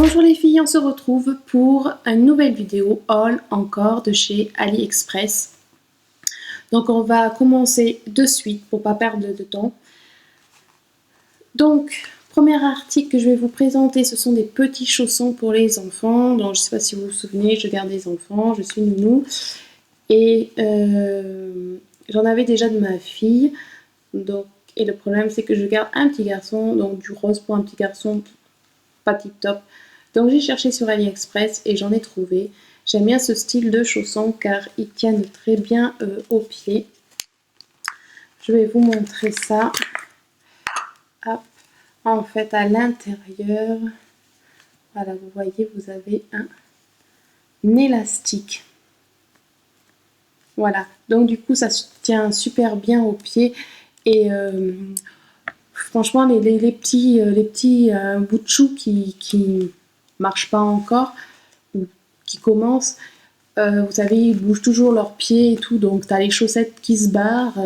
Bonjour les filles, on se retrouve pour une nouvelle vidéo haul encore de chez AliExpress. Donc on va commencer de suite pour pas perdre de temps. Donc, premier article que je vais vous présenter, ce sont des petits chaussons pour les enfants. Donc je sais pas si vous vous souvenez, je garde des enfants, je suis nounou. Et j'en avais déjà de ma fille. Donc, et le problème c'est que je garde un petit garçon, donc du rose pour un petit garçon, pas tip top. Donc j'ai cherché sur AliExpress et j'en ai trouvé. J'aime bien ce style de chaussons car ils tiennent très bien aux pieds. Je vais vous montrer ça. Hop. En fait, à l'intérieur, voilà, vous voyez, vous avez un élastique. Voilà, donc du coup, ça se tient super bien aux pieds. Et franchement, les petits bouts de chou qui marchent pas encore, ou qui commencent, vous savez, ils bougent toujours leurs pieds et tout, donc tu as les chaussettes qui se barrent,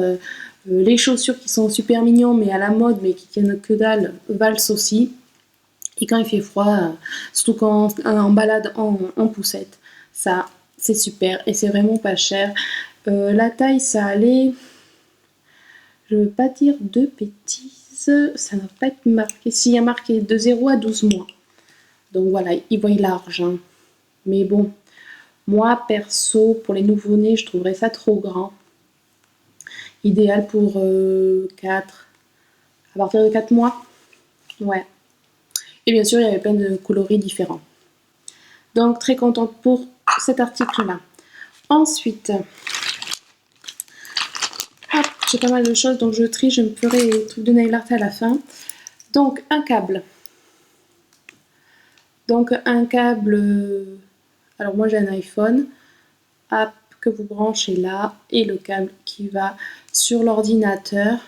les chaussures qui sont super mignons mais à la mode mais qui tiennent que dalle, valsent aussi. Et quand il fait froid, surtout quand en balade en poussette, ça c'est super et c'est vraiment pas cher. La taille ça allait, je veux pas dire de bêtises, ça ne va pas être marqué, s'il y a marqué de 0 à 12 mois. Donc voilà, ils voient large, hein. Mais bon, moi perso, pour les nouveau-nés, je trouverais ça trop grand. Idéal pour 4, à partir de 4 mois. Ouais. Et bien sûr, il y avait plein de coloris différents. Donc très contente pour cet article-là. Ensuite, hop, j'ai pas mal de choses, donc je trie, je me ferai les trucs de nail art à la fin. Donc un câble. Donc un câble, alors moi j'ai un iPhone, hop, que vous branchez là, et le câble qui va sur l'ordinateur.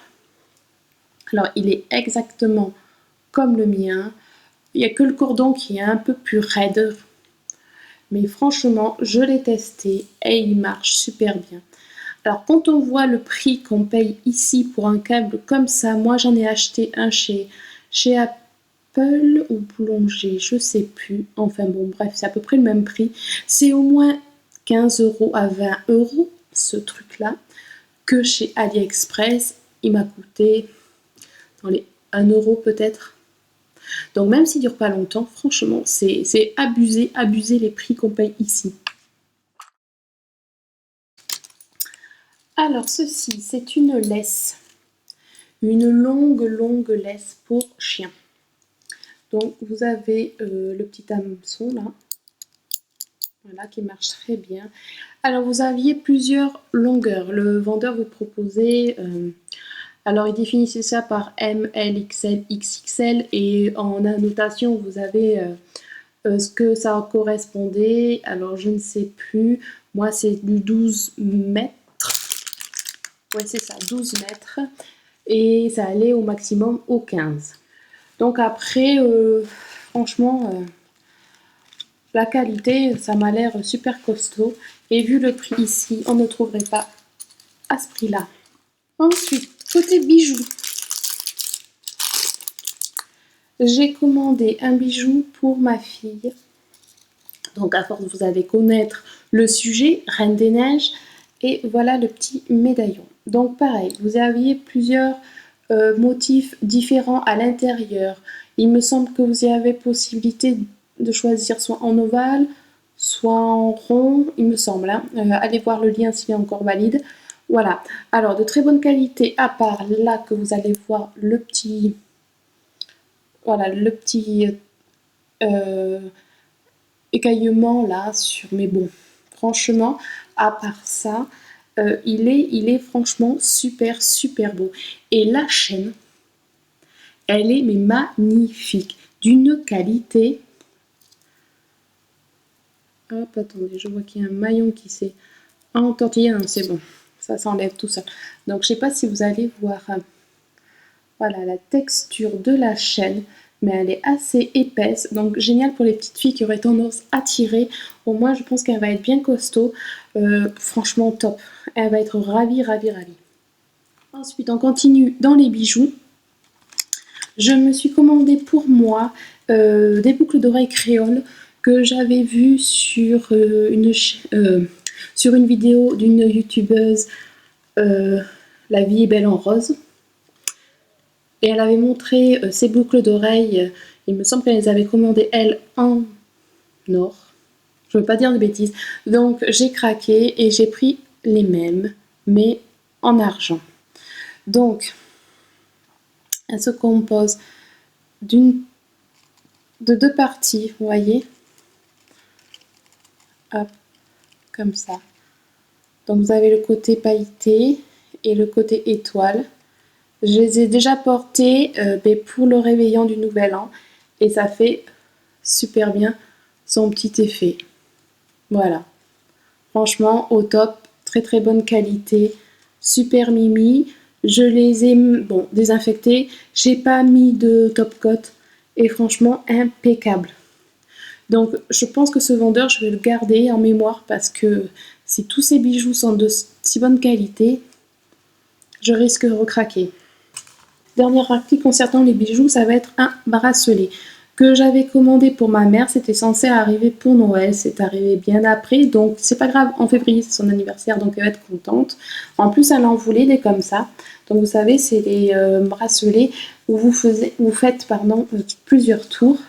Alors il est exactement comme le mien, il n'y a que le cordon qui est un peu plus raide, mais franchement je l'ai testé et il marche super bien. Alors quand on voit le prix qu'on paye ici pour un câble comme ça, moi j'en ai acheté un chez Apple ou Boulanger, je sais plus, enfin bon bref c'est à peu près le même prix, c'est au moins 15 € à 20 € ce truc là, que chez AliExpress il m'a coûté dans les 1 € peut-être. Donc même s'il dure pas longtemps, franchement c'est abusé les prix qu'on paye ici. Alors ceci c'est une laisse, une longue laisse pour chien. Donc vous avez le petit hameçon là, voilà, qui marche très bien. Alors vous aviez plusieurs longueurs, le vendeur vous proposait, alors il définissait ça par M, L, XL, XXL, et en annotation vous avez ce que ça correspondait, alors je ne sais plus, moi c'est du 12 mètres, ouais c'est ça, 12 mètres, et ça allait au maximum au 15. Donc après, franchement, la qualité, ça m'a l'air super costaud. Et vu le prix ici, on ne trouverait pas à ce prix-là. Ensuite, côté bijoux. J'ai commandé un bijou pour ma fille. Donc à force, vous allez connaître le sujet, Reine des Neiges. Et voilà le petit médaillon. Donc pareil, vous aviez plusieurs motifs différents à l'intérieur. Il me semble que vous y avez possibilité de choisir soit en ovale, soit en rond, il me semble. Hein. Allez voir le lien s'il est encore valide. Voilà. Alors, de très bonne qualité, à part là que vous allez voir le petit... Voilà, le petit écaillement là sur... Mais bon, franchement, à part ça, il est franchement super beau. Et la chaîne, elle est mais magnifique, d'une qualité. Hop, attendez, je vois qu'il y a un maillon qui s'est entortillé. Non, c'est bon, ça s'enlève tout seul. Donc je sais pas si vous allez voir, voilà la texture de la chaîne, mais elle est assez épaisse, donc génial pour les petites filles qui auraient tendance à tirer. Au moins je pense qu'elle va être bien costaud, franchement top, elle va être ravie. Ensuite on continue dans les bijoux. Je me suis commandé pour moi des boucles d'oreilles créoles que j'avais vues sur une vidéo d'une youtubeuse, La vie est belle en rose. Et elle avait montré ses boucles d'oreilles, il me semble qu'elle les avait commandées elle en or. Je ne veux pas dire de bêtises. Donc j'ai craqué et j'ai pris les mêmes, mais en argent. Donc, elle se compose de deux parties, vous voyez. Hop, comme ça. Donc vous avez le côté pailleté et le côté étoile. Je les ai déjà portés pour le réveillon du Nouvel An et ça fait super bien son petit effet. Voilà. Franchement, au top, très très bonne qualité, super mimi. Je les ai désinfectés, j'ai pas mis de top coat et franchement impeccable. Donc je pense que ce vendeur, je vais le garder en mémoire parce que si tous ces bijoux sont de si bonne qualité, je risque de recraquer. Dernier article concernant les bijoux, ça va être un bracelet que j'avais commandé pour ma mère. C'était censé arriver pour Noël, c'est arrivé bien après, donc c'est pas grave, en février c'est son anniversaire, donc elle va être contente. En plus elle en voulait des comme ça. Donc vous savez, c'est les bracelets où vous faites plusieurs tours.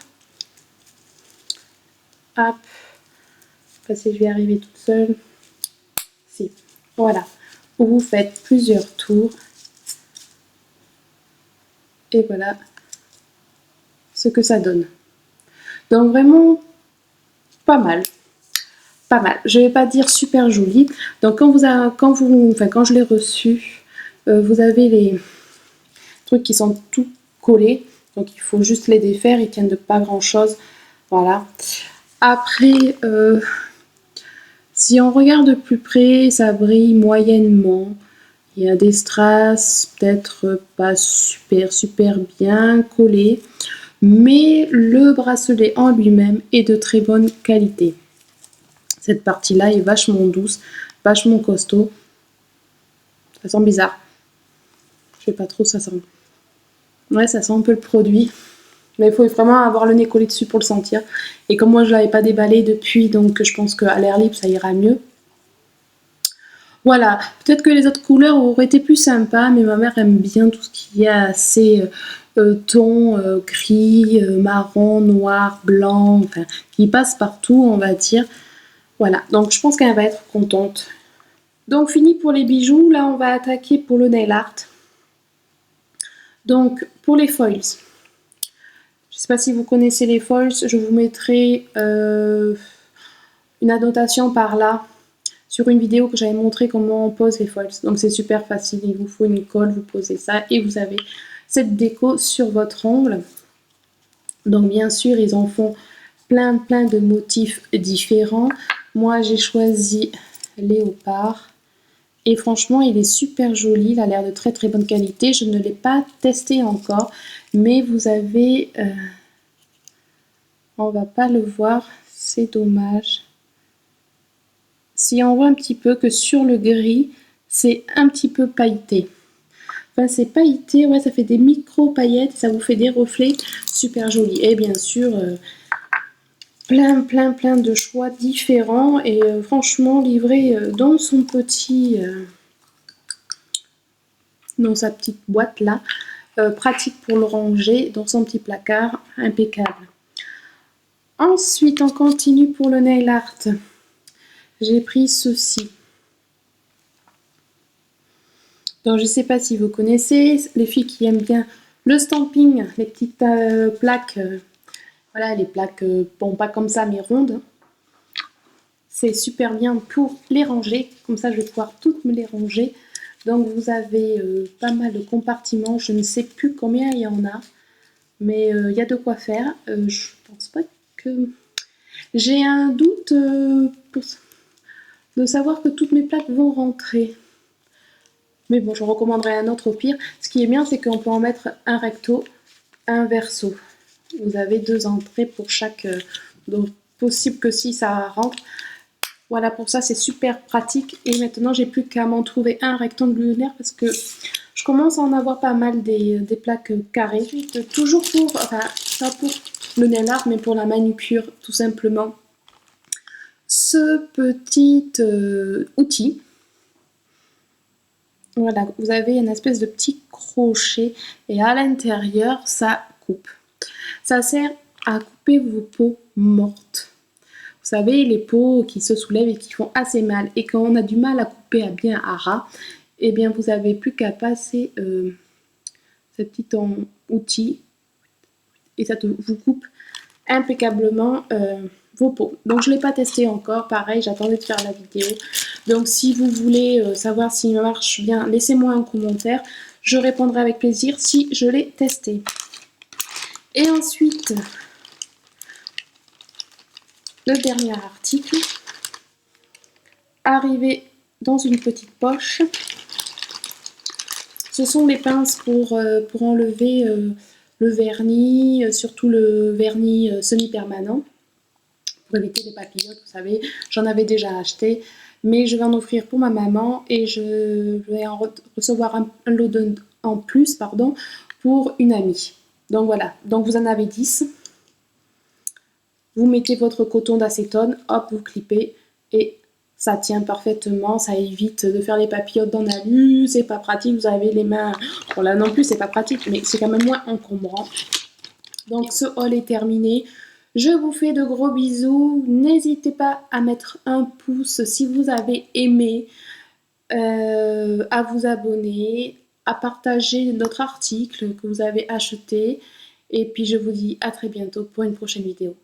Hop, je sais pas si je vais arriver toute seule. Si, voilà, où vous faites plusieurs tours. Et voilà ce que ça donne. Donc vraiment pas mal. Pas mal. Je vais pas dire super joli. Donc quand je l'ai reçu, vous avez les trucs qui sont tout collés. Donc il faut juste les défaire. Ils tiennent de pas grand chose. Voilà. Après, si on regarde de plus près, ça brille moyennement. Il y a des strass, peut-être pas super bien collés. Mais le bracelet en lui-même est de très bonne qualité. Cette partie-là est vachement douce, vachement costaud. Ça sent bizarre. Je sais pas trop, ça sent. Ouais, ça sent un peu le produit. Mais il faut vraiment avoir le nez collé dessus pour le sentir. Et comme moi, je ne l'avais pas déballé depuis, donc je pense qu'à l'air libre, ça ira mieux. Voilà, peut-être que les autres couleurs auraient été plus sympas, mais ma mère aime bien tout ce qui est assez ton, gris, marron, noir, blanc, enfin, qui passe partout, on va dire. Voilà, donc je pense qu'elle va être contente. Donc fini pour les bijoux, là on va attaquer pour le nail art. Donc pour les foils, je ne sais pas si vous connaissez les foils, je vous mettrai une annotation par là sur une vidéo que j'avais montré comment on pose les foils. Donc c'est super facile, il vous faut une colle, vous posez ça et vous avez cette déco sur votre ongle. Donc bien sûr ils en font plein de motifs différents. Moi j'ai choisi léopard. Et franchement, il est super joli, il a l'air de très bonne qualité. Je ne l'ai pas testé encore, mais vous avez... on va pas le voir, c'est dommage. Si on voit un petit peu que sur le gris, c'est un petit peu pailleté. Enfin, c'est pailleté, ouais, ça fait des micro paillettes, ça vous fait des reflets super jolis. Et bien sûr, plein de choix différents et franchement livré dans son petit... dans sa petite boîte là, pratique pour le ranger dans son petit placard, impeccable. Ensuite on continue pour le nail art, j'ai pris ceci. Donc je ne sais pas si vous connaissez, les filles qui aiment bien le stamping, les petites plaques, voilà les plaques, bon pas comme ça mais rondes, c'est super bien pour les ranger, comme ça je vais pouvoir toutes me les ranger. Donc vous avez pas mal de compartiments, je ne sais plus combien il y en a, mais il y a de quoi faire. Je pense pas que... J'ai un doute de savoir que toutes mes plaques vont rentrer. Mais bon, je recommanderais un autre au pire. Ce qui est bien, c'est qu'on peut en mettre un recto, un verso. Vous avez deux entrées pour chaque... donc possible que si ça rentre. Voilà, pour ça c'est super pratique. Et maintenant j'ai plus qu'à m'en trouver un rectangulaire parce que je commence à en avoir pas mal des plaques carrées. Toujours pour, enfin, ça pour le nail art, mais pour la manucure tout simplement, ce petit outil. Voilà, vous avez une espèce de petit crochet et à l'intérieur, ça coupe. Ça sert à couper vos peaux mortes. Vous savez, les peaux qui se soulèvent et qui font assez mal. Et quand on a du mal à couper à bien à ras, eh bien vous n'avez plus qu'à passer ce petit outil et ça vous coupe impeccablement vos peaux. Donc je ne l'ai pas testé encore, pareil, j'attendais de faire la vidéo. Donc si vous voulez savoir s'il marche bien, laissez-moi un commentaire. Je répondrai avec plaisir si je l'ai testé. Et ensuite, le dernier article, arrivé dans une petite poche. Ce sont les pinces pour enlever le vernis, surtout le vernis semi-permanent, pour éviter les papillotes, vous savez. J'en avais déjà acheté, mais je vais en offrir pour ma maman et je vais en recevoir un lot en plus pour une amie. Donc voilà, donc vous en avez 10. Vous mettez votre coton d'acétone, hop, vous clippez et ça tient parfaitement, ça évite de faire les papillotes dans l'alu, c'est pas pratique, vous avez les mains... Bon là non plus c'est pas pratique, mais c'est quand même moins encombrant. Donc ce haul est terminé. Je vous fais de gros bisous. N'hésitez pas à mettre un pouce si vous avez aimé, à vous abonner, à partager notre article que vous avez acheté. Et puis je vous dis à très bientôt pour une prochaine vidéo.